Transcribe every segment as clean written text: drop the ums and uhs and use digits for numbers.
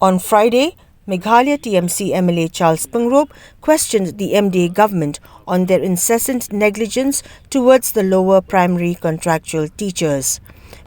On Friday, Meghalaya TMC MLA Charles Pyngrope questioned the MDA government on their incessant negligence towards the lower primary contractual teachers,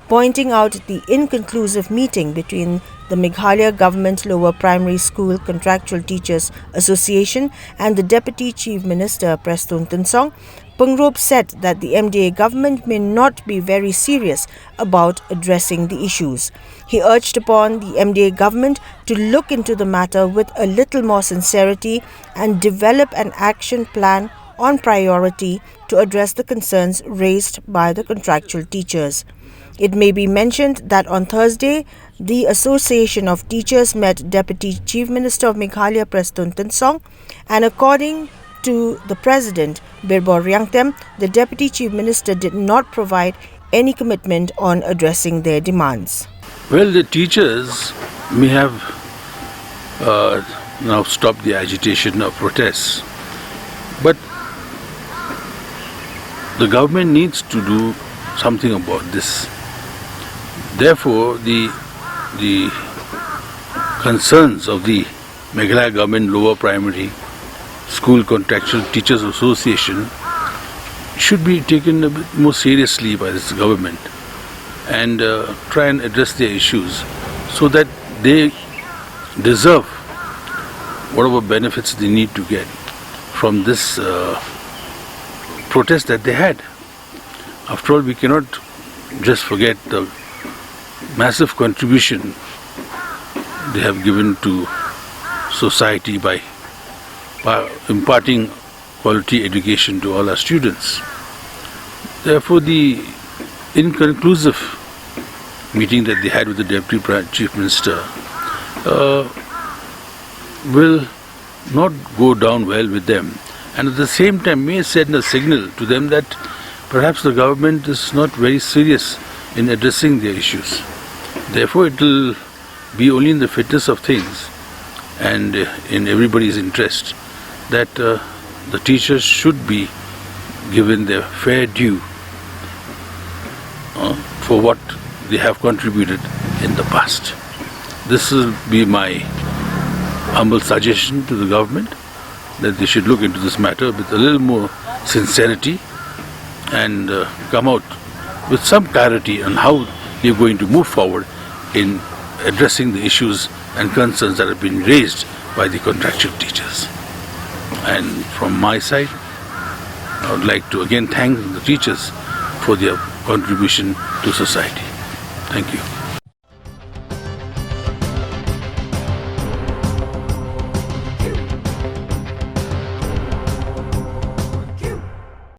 pointing out the inconclusive meeting between the Meghalaya Government Lower Primary School Contractual Teachers Association and the Deputy Chief Minister Prestone Tinsong. Pyngrope said that the MDA government may not be very serious about addressing the issues. He urged upon the MDA government to look into the matter with a little more sincerity and develop an action plan on priority to address the concerns raised by the contractual teachers. It may be mentioned that on Thursday, the Association of Teachers met Deputy Chief Minister of Meghalaya Prestone Tinsong, and according to the President, Birbor Riangtem, the Deputy Chief Minister did not provide any commitment on addressing their demands. Well, the teachers may have now stopped the agitation or protests, but the government needs to do something about this. Therefore, the concerns of the Meghalaya Government Lower Primary School Contractual Teachers Association should be taken a bit more seriously by this government and try and address their issues so that they deserve whatever benefits they need to get from this protest that they had. After all, we cannot just forget the massive contribution they have given to society by imparting quality education to all our students. Therefore, the inconclusive meeting that they had with the Deputy Chief Minister will not go down well with them, and at the same time may send a signal to them that perhaps the government is not very serious in addressing their issues. Therefore, it will be only in the fitness of things and in everybody's interest that the teachers should be given their fair due for what they have contributed in the past. This will be my humble suggestion to the government, that they should look into this matter with a little more sincerity and come out with some clarity on how they are going to move forward in addressing the issues and concerns that have been raised by the contractual teachers. And from my side, I would like to again thank the teachers for their contribution to society. Thank you.